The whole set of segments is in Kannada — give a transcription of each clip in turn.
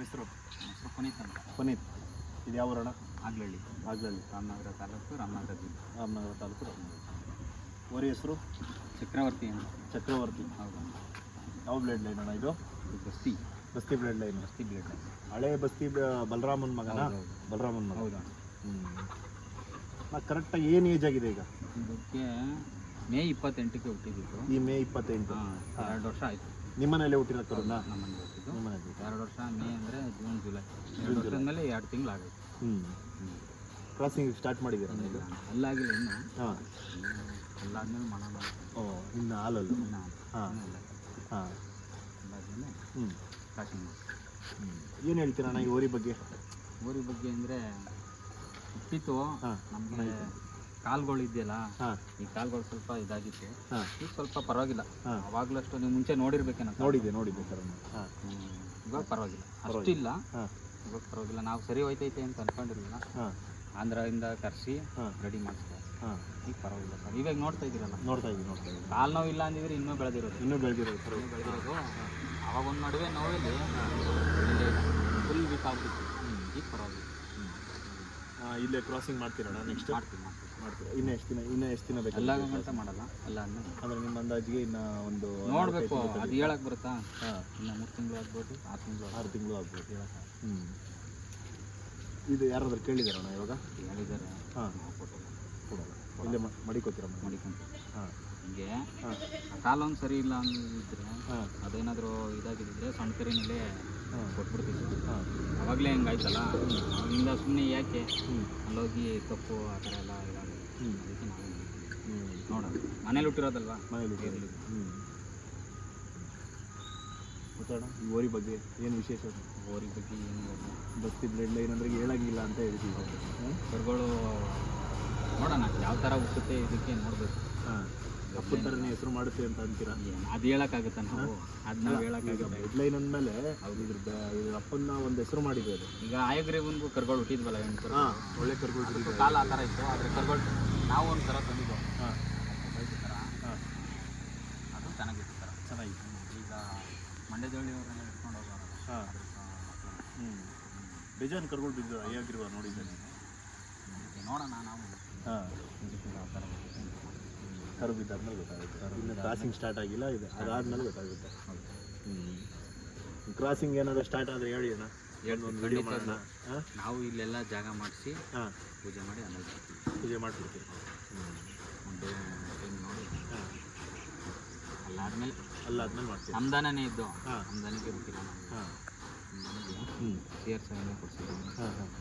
ಹೆಸರು? ಹೆಸರು ಪುನೀತ್ ಅಂತ. ಪುನೀತ್. ಇದು ಯಾವ ಊರಣ? ಆಗ್ಲಹಳ್ಳಿ. ಆಗ್ಲಹಳ್ಳಿ. ರಾಮನಗರ ತಾಲೂಕು, ರಾಮನಗರ ಜಿಲ್ಲೆ. ರಾಮನಗರ ತಾಲೂಕು, ರಾಮನಗರ. ಓರಿ ಹೆಸರು? ಚಕ್ರವರ್ತಿ ಅಂತ. ಚಕ್ರವರ್ತಿ. ಹೌದು. ಯಾವ ಬ್ಲೇಡ್ ಲೈನ್ ಅಣ್ಣ ಇದು? ಇದು ಬಸ್ತಿ. ಬಸ್ತಿ ಬ್ಲೇಡ್ ಲೈನ್. ಬಸ್ತಿ ಬ್ಲೇಡ್ ಲೈನ್. ಹಳೆ ಬಸ್ತಿ ಬಲರಾಮನ ಮಗನ? ಬಲರಾಮನ ಮಗ. ಹೌದಾ? ಕರೆಕ್ಟಾಗಿ ಏನು ಏಜ್ ಆಗಿದೆ ಈಗ? ಇದಕ್ಕೆ ಮೇ 28ಕ್ಕೆ ಹುಟ್ಟಿದ್ದು. ಈ ಮೇ 28. 2 ವರ್ಷ ಆಯಿತು. ನಿಮ್ಮನೇಲೆ ಹುಟ್ಟಿರೋ ಕರುನ? ನಮ್ಮನೆ ಹುಟ್ಟಿದ್ದು. ನಿಮ್ಮನೇಲಿ 2 ವರ್ಷ. ಮೇ ಅಂದರೆ ಜೂನ್ ಜುಲೈ 2 ವರ್ಷದ ಮೇಲೆ 2 ತಿಂಗಳು ಆಗೈತೆ. ಕ್ರಾಸಿಂಗ್ ಸ್ಟಾರ್ಟ್ ಮಾಡಿದ್ದೀರಾ ಈಗ? ಅಲ್ಲಾಗಿಲ್ಲ ಇನ್ನು. ಹಾಂ. ಅಲ್ಲಾದ್ಮೇಲೆ ಮಾಡೋಣ. ಇನ್ನು ಹಾಲಲ್ಲೂ? ಇನ್ನು ಹಾಂ ಹಾಂ. ಅಲ್ಲಾದ್ಮೇಲೆ ಕ್ರಾಸಿಂಗ್. ಏನು ಹೇಳ್ತೀರಣ್ಣ ಈ ಓರಿ ಬಗ್ಗೆ? ಊರಿ ಬಗ್ಗೆ ಅಂದರೆ ಹುಟ್ಟಿತ್ತು. ಹಾಂ. ನಮಗೆ ಕಾಲುಗಳು ಇದೆಯಲ್ಲ, ಹಾಂ, ಈ ಕಾಲುಗಳು ಸ್ವಲ್ಪ ಇದಾಗಿತ್ತು. ಹಾಂ. ಈಗ ಸ್ವಲ್ಪ ಪರವಾಗಿಲ್ಲ. ಹಾಂ. ಅವಾಗಲೂ ಅಷ್ಟು ನೀವು ಮುಂಚೆ ನೋಡಿರ್ಬೇಕೇನೋ. ನೋಡಿದ್ದೆ ಸರ್. ಹಾಂ. ಇವಾಗ ಪರವಾಗಿಲ್ಲ, ಅಷ್ಟಿಲ್ಲ. ಹಾಂ. ಇವಾಗ ಪರವಾಗಿಲ್ಲ. ನಾವು ಸರಿ ಹೋಯ್ತೈತೆ ಅಂತ ಅನ್ಕೊಂಡಿರಲಿಲ್ಲ. ಹಾಂ. ಆಂಧ್ರದಿಂದ ಕರೆಸಿ ಹಾಂ. ರೆಡಿ ಮಾಡಿಸ್ತಾರೆ. ಹಾಂ. ಈಗ ಪರವಾಗಿಲ್ಲ ಸರ್. ಇವಾಗ ನೋಡ್ತಾ ಇದ್ದೀರಲ್ಲ, ನೋಡ್ತಾ ಇದ್ದೀವಿ. ಕಾಲು ನೋವು ಇಲ್ಲ ಅಂದಿದ್ರೆ ಇನ್ನೂ ಬೆಳೆದಿರೋದು. ಇನ್ನೂ ಬೆಳೆದಿರೋದು ಸರ್. ಬೆಳೆದಿರೋದು. ಅವಾಗ ಒಂದು ನಡುವೆ ನೋವಲ್ಲಿ ಫುಲ್ ವೀಕ್ ಆಗ್ಬಿಟ್ಟಿತ್ತು. ಈಗ ಪರವಾಗಿಲ್ಲ. ಇಲ್ಲೇ ಕ್ರಾಸಿಂಗ್ ಮಾಡ್ತೀರಣ್ಣ ನೆಕ್ಸ್ಟ್? ಮಾಡ್ತೀವಿ. ಇನ್ನೂ ಎಷ್ಟು ದಿನ ಬೇಕು? ಎಲ್ಲ ಗಂಟೆ ಮಾಡಲ್ಲ. ಎಲ್ಲ ಆದ್ಮೇಲೆ ಅಂದರೆ ನಿಮ್ಮ ಅಂದಾಜಿಗೆ ಇನ್ನು ಒಂದು ನೋಡಬೇಕು. ಅದು ಹೇಳಕ್ಕೆ ಬರುತ್ತಾ? ಹಾಂ. ಇನ್ನು 3 ತಿಂಗಳು ಆಗ್ಬೋದು, 6 ತಿಂಗಳು 6 ತಿಂಗಳು ಆಗ್ಬೋದು. ಹೇಳಕ್ಕೆ. ಇದು ಯಾರಾದ್ರೂ ಕೇಳಿದಾರಣ್ಣ ಇವಾಗ? ಹೇಳಿದ್ದಾರೆ. ಹಾಂ. ಕೊಡಲ್ಲ. ಇಲ್ಲೇ ಮಡಿಕೋತೀರ? ಮಡಿಕೊಂಡು. ಹಾಂ. ಹಿಂಗೆ ಹಾಂ. ಕಾಲೊಂದು ಸರಿ ಇಲ್ಲ ಅಂದಿದ್ರೆ, ಹಾಂ, ಅದೇನಾದರೂ ಇದಾಗಿದ್ದರೆ ಸಣ್ಣ ಕರಿನಲ್ಲೇ ಹಾಂ, ಕೊಟ್ಬಿಡ್ತೀವಿ. ಹಾಂ. ಅವಾಗಲೇ ಹೆಂಗಾಯ್ತಲ್ಲ, ಅವಾಗಿಂದ ಸುಮ್ಮನೆ ಯಾಕೆ ಅಲ್ಲೋಗಿ ತಪ್ಪು ಆ ಥರ ಎಲ್ಲ ಇದಾಗುತ್ತೆ. ಅದಕ್ಕೆ ನಾವು ನೋಡೋಣ. ಮನೇಲಿ ಹುಟ್ಟಿರೋದಲ್ವಾ? ಮನೇಲಿ ಇರಲಿ. ಗೊತ್ತಣ್ಣ ಈ ಓರಿ ಬಗ್ಗೆ ಏನು ವಿಶೇಷ? ಓರಿ ಬಗ್ಗೆ ಏನು ಇಲ್ಲ. ಬಸ್ತಿ ಬ್ಲೇಡ್ ಲೈನ್ ಅಂದರೆ ಹೇಳಾಗಿಲ್ಲ ಅಂತ ಹೇಳ್ತೀವಿ. ಕರುಗಳು ನೋಡೋಣ ಯಾವ ಥರ ಹುಟ್ಟುತ್ತೆ, ಇದಕ್ಕೆ ನೋಡಬೇಕು. ಹಾಂ. ಅಪ್ಪನ ಥರನೇ ಹೆಸರು ಮಾಡುತ್ತೆ ಅಂತ ಅಂತೀರಾ? ಅದು ಹೇಳೋಕ್ಕಾಗುತ್ತಾ ನಾವು? ಅದು ನಾವು ಹೇಳೋಕ್ಕಾಗುತ್ತೆ. ಬ್ಲೇಡ್ ಲೈನ್ ಅಂದಮೇಲೆ ಇದ್ರ ಅಪ್ಪನ ಒಂದು ಹೆಸರು ಮಾಡಿದೆ ಅದು. ಈಗ ಆಯಗ್ರೀವನ್ಗೂ ಕರುಗಳು ಹುಟ್ಟಿದ್ವಲ್ಲ, ಹೆಣ್ಣು. ಹಾಂ, ಒಳ್ಳೆ ಕರುಗಳು. ಕಾಲ ಆ ಥರ ಇತ್ತು. ಆದರೆ ಕರುಗಳು ನಾವು ಒಂದು ಥರ ತಂದಿದ್ದು. ಹಾಂ. ಬೈಕ್ ಥರ. ಹಾಂ. ಅದು ಚೆನ್ನಾಗಿತ್ತು ಥರ. ಚೆನ್ನಾಗಿತ್ತು. ಈಗ ಮಂಡ್ಯದಳ್ಳಿಯವ್ರನ್ನೆಲ್ಲ ಇಟ್ಕೊಂಡು ಹೋಗೋರು. ಹಾಂ. ಬೇಜಾನ್ ಕರುಗಳು ಬಿದ್ದು ಆಗಿರುವ ನೋಡಿದ್ದೆ. ನೋಡೋಣ ನಾವು. ಹಾಂ. ಆ ಥರ ಕರು ಬಿದ್ದಾದ್ಮೇಲೆ ಗೊತ್ತಾಗುತ್ತೆ. ಇನ್ನು ಕ್ರಾಸಿಂಗ್ ಸ್ಟಾರ್ಟ್ ಆಗಿಲ್ಲ, ಇದು ಅದಾದ್ಮೇಲೆ ಗೊತ್ತಾಗುತ್ತೆ. ಕ್ರಾಸಿಂಗ್ ಏನಾದರೂ ಸ್ಟಾರ್ಟ್ ಆದರೆ ಹೇಳಿ ಅಣ್ಣ, ಒಂದು ವಿಡಿಯೋ ಮಾಡೋಣ. ಹಾಂ. ನಾವು ಇಲ್ಲೆಲ್ಲ ಜಾಗ ಮಾಡಿಸಿ ಹಾಂ, ಪೂಜೆ ಮಾಡಿ ಆಮೇಲೆ ಪೂಜೆ ಮಾಡಿಬಿಡ್ತೀವಿ. ಒಂದು ಟೈಮ್ ನೋಡಿ. ಹಾಂ. ಅಲ್ಲಾದ್ಮೇಲೆ ಮಾಡ್ತೀವಿ. ನಮ್ದಾನೇ ಇದ್ದು. ಹಾಂ. ನಮ್ದಾನಿಗೆ ಬಿಟ್ಟಿಲ್ಲ ನಾವು. ಹಾಂ. ಸೇರ್ಸನೆ ಕೊಡ್ಸಿದ್ದೀವಿ. ಹಾಂ ಹಾಂ.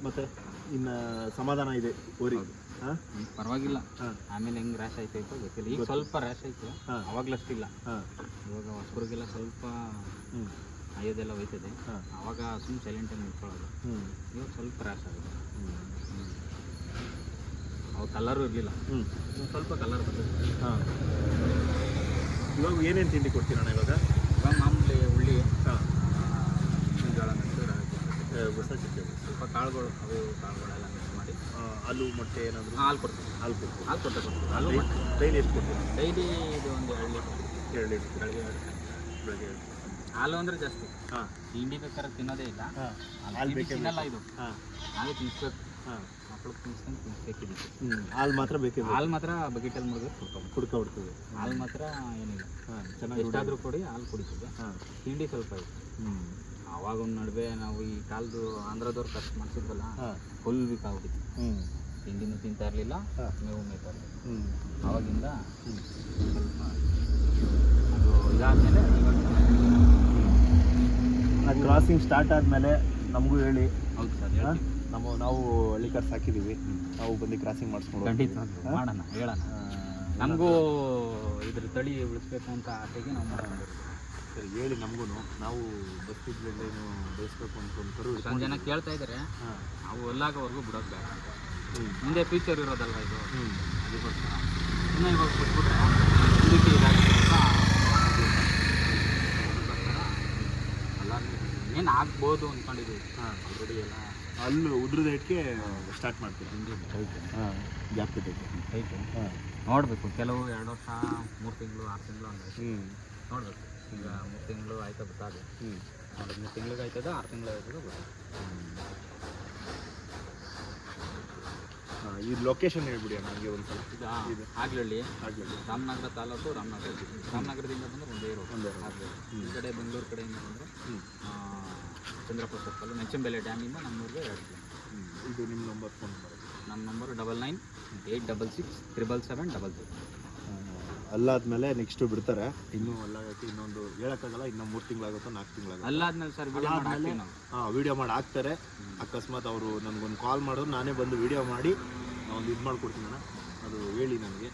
ಮತ್ತು ಇನ್ನು ಸಮಾಧಾನ ಇದೆ ಊರಿಗೆ? ಹಾಂ, ಪರವಾಗಿಲ್ಲ. ಹಾಂ. ಆಮೇಲೆ ಹೆಂಗೆ ರ್ಯಾಶ್ ಆಯ್ತಾಯ್ತು ಗೊತ್ತಿಲ್ಲ. ಈಗ ಸ್ವಲ್ಪ ರ್ಯಾಶ್ ಆಯಿತು. ಹಾಂ. ಅವಾಗಲಷ್ಟಿಲ್ಲ. ಹಾಂ. ಇವಾಗ ಹೊಸಬ್ರಿಗೆಲ್ಲ ಸ್ವಲ್ಪ ಹ್ಞೂ ಅಯ್ಯೋದೆಲ್ಲ ಹೋಯ್ತದೆ. ಹಾಂ. ಆವಾಗ ಸುಮ್ಮನೆ ಸೈಲೆಂಟಾಗಿ ನಿಂತ್ಕೊಳ್ಳೋದು. ಇವಾಗ ಸ್ವಲ್ಪ ರ್ಯಾಶ್ ಆಗುತ್ತೆ. ಅವಾಗ ಕಲರು ಇರಲಿಲ್ಲ. ಸ್ವಲ್ಪ ಕಲರ್ ಬರ್ತದೆ. ಹಾಂ. ಇವಾಗ ಏನೇನು ತಿಂಡಿ ಕೊಡ್ತೀರಣ್ಣ ಇವಾಗ? ಇವಾಗ ಮಾಮೂಲಿ ಉಳ್ಳಿ, ಹಾಂ, ಜೋಳ ಮಿಕ್ಸ್, ಹೊಸ ಚಿಕ್ಕ ಸ್ವಲ್ಪ ಕಾಳುಗಳು, ಅವು ಕಾಳುಗಳೆಲ್ಲ ಮಿಕ್ಸ್ ಮಾಡಿ. ಹಾಲು ಮೊಟ್ಟೆ ಏನಾದರೂ? ಹಾಲು ಕೊಡ್ತೀವಿ. ಹಾಲು ಕೊಡ್ತೀವಿ. ಹಾಲು ಕೊಡ್ತೀವಿ. ಹಾಲು ಡೈಲಿ ಎಷ್ಟು ಕೊಡ್ತೀವಿ? ಡೈಲಿ ಇದು ಒಂದು 2 ಲೀಟ್ರ್. 2 ಲೀಟ್ರ್ ಬೆಳಗ್ಗೆ 2 ಬೆಳಗ್ಗೆ. ಹಾಲು ಅಂದರೆ ಜಾಸ್ತಿ. ಹಾಂ. ತಿಂಡಿ ಬೇಕಾದ್ರೆ ತಿನ್ನೋದೇ ಇಲ್ಲ. ಹಾಂ. ಹಾಲು ತಿನ್ನಲ್ಲ ಇದು. ಹಾಂ. ಹಾಲು ತಿನ್ನಿಸ್ಬೇಕು. ಹಾಂ. ಮಕ್ಳಿಗೆ ತಿನ್ನಿಸ್ಕೊಂಡು ತಿನ್ನಿಸ್ಬೇಕಿದ್ದೀವಿ. ಹಾಲು ಮಾತ್ರ ಬೇಕಿದೆ. ಹಾಲು ಮಾತ್ರ ಬಕೆಟಲ್ಲಿ ಮುಳುಗಿ ಕುಡ್ಕೊಬಿಡ್ತದೆ. ಹಾಲು ಮಾತ್ರ ಏನಿಲ್ಲ. ಹಾಂ, ಚೆನ್ನಾಗಿ ಎಷ್ಟಾದರೂ ಕೊಡಿ, ಹಾಲು ಕುಡಿತೀವಿ. ಹಾಂ. ತಿಂಡಿ ಸ್ವಲ್ಪ ಇದೆ. ಆವಾಗ ಒಂದು ನಡುವೆ ನಾವು ಈ ಕಾಲದ್ದು ಆಂಧ್ರದವ್ರು ಖರ್ಚು ಮಾಡಿಸಿದ್ವಲ್ಲ, ಫುಲ್ ವೀಕ್ ಆಗ್ಬಿಟ್ಟಿತ್ತು. ತಿಂಡಿನೂ ತಿಂತಾ ಇರಲಿಲ್ಲ, ಮೇವು ಮೇಯ್ತಾ ಇರಲಿಲ್ಲ. ಆವಾಗಿಂದ ಸ್ವಲ್ಪ ಅದು ಇದಾದಮೇಲೆ ಕ್ರಾಸಿಂಗ್ ಸ್ಟಾರ್ಟ್ ಆದಮೇಲೆ ನಮಗೂ ಹೇಳಿ. ಹೌದು ಸರ್. ನಾವು ಹಳ್ಳಿಕಾರ್ ಸಾಕಿದ್ದೀವಿ, ನಾವು ಬಂದು ಕ್ರಾಸಿಂಗ್ ಮಾಡಿಸ್ಕೊಂಡು ಖಂಡಿತ ಮಾಡೋಣ, ಹೇಳೋಣ. ನಮಗೂ ಇದ್ರ ತಳಿ ಉಳಿಸ್ಬೇಕು ಅಂತ ಆಸೆಗೆ ನಾವು ಮಾಡೋಣ. ಸರಿ, ಹೇಳಿ ನಮಗೂ. ನಾವು ಬಸ್ತಿ ಬ್ಲೇಡ್ಲೈನು ಬೆಳೆಸ್ಬೇಕು ಅಂದ್ಕೊಂಡು ಕರು ಎಷ್ಟೊಂದು ಜನ ಕೇಳ್ತಾ ಇದ್ದಾರೆ. ಹಾಂ. ನಾವು ಎಲ್ಲಾಗವರೆಗೂ ಬಿಡೋದು ಬೇಡ ಅಂತ. ಮುಂದೆ ಫ್ಯೂಚರ್ ಇರೋದಲ್ವ ಇದು, ಅದಕ್ಕೋಸ್ಕರ ಇನ್ನೂ ಇವಾಗ ಬಿಟ್ಬಿಟ್ರೆ ಇದಕ್ಕೆ ಇದಾಗೋಸ್ಕರ ಏನು ಆಗ್ಬೋದು ಅಂದ್ಕೊಂಡಿದ್ದೀವಿ. ಹಾಂ. ಆಲ್ರೆಡಿ ಎಲ್ಲ ಅಲ್ಲಿ ಉದ್ರದ ಇಟ್ಕೆ ಸ್ಟಾರ್ಟ್ ಮಾಡ್ತೀವಿ. ಹಾಂ, ಗ್ಯಾಪ್ ಬಿಟ್ಟೈತೆ. ಹಾಂ. ನೋಡಬೇಕು. ಕೆಲವು 2 ವರ್ಷ, 3 ತಿಂಗಳು, 6 ತಿಂಗಳು ಅಂದರೆ ಹ್ಞೂ ನೋಡಬೇಕು. ಈಗ 3 ತಿಂಗಳು ಆಯ್ತಾ ಗೊತ್ತಾಗ ಒಂದು ತಿಂಗ್ಳಿಗೆ ಆಯ್ತದ 6 ತಿಂಗಳು ಆಯ್ತದ ಗೊತ್ತಿಲ್ಲ. ಈ ಲೊಕೇಶನ್ ಹೇಳ್ಬಿಡಿ ನನಗೆ ಒಂದು ಸ್ವಲ್ಪ. ಇದು ಆಗ್ಲಳ್ಳಿ ಆಗಲಿ ರಾಮನಗರ ತಾಲೂಕು ರಾಮನಗರ ಜಿಲ್ಲೆ. ರಾಮನಗರದಿಂದ ಬಂದರೆ ಒಂದೇ ರೋಡ್ ಆಗ್ಲಳ್ಳಿ. ಈ ಕಡೆ ಬೆಂಗಳೂರು ಕಡೆಯಿಂದ ಬಂದರೆ ಚಂದ್ರಪುರ ಸರ್ಕಲ್ ನೆಚ್ಚಂಬೆಲೆ ಡ್ಯಾಮಿಂದ ನಮ್ಮೂರಿಗೆ 2 ಕಿಲೋಮೀಟರ್. ಇದು ನಿಮ್ಮ ನಂಬರ್, ಫೋನ್ ನಂಬರ್? ನಮ್ಮ ನಂಬರು 9986677722. ಅಲ್ಲಾದ್ಮೇಲೆ ನೆಕ್ಸ್ಟು ಬಿಡ್ತಾರೆ. ಇನ್ನೂ ಅಲ್ಲಾಗಕ್ಕೆ ಇನ್ನೊಂದು ಹೇಳೋಕ್ಕಾಗಲ್ಲ, ಇನ್ನೂ 3 ತಿಂಗಳಾಗುತ್ತೋ 4 ತಿಂಗಳಾಗುತ್ತೆ. ಅಲ್ಲಾದ್ಮೇಲೆ ಸರ್ ವೀಡಿಯೋ ಮಾಡಿ ಹಾಕ್ತಾರೆ. ಅಕಸ್ಮಾತ್ ಅವರು ನನಗೊಂದು ಕಾಲ್ ಮಾಡೋದು ನಾನೇ ಬಂದು ವೀಡಿಯೋ ಮಾಡಿ ಒಂದು ಇದು ಮಾಡ್ಕೊಡ್ತೀನಿ ಅಣ್ಣ. ಅದು ಹೇಳಿ ನನಗೆ,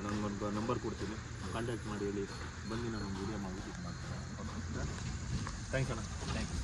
ನನಗೊಂದು ನಂಬರ್ ಕೊಡ್ತೀನಿ, ಕಾಂಟ್ಯಾಕ್ಟ್ ಮಾಡಿ ಹೇಳಿ, ಬಂದು ನಾನು ಒಂದು ವೀಡಿಯೋ ಮಾಡಿ ಇದು ಮಾಡ್ತೀನಿ. ಥ್ಯಾಂಕ್ಸ್ ಅಣ್ಣ. Thank you.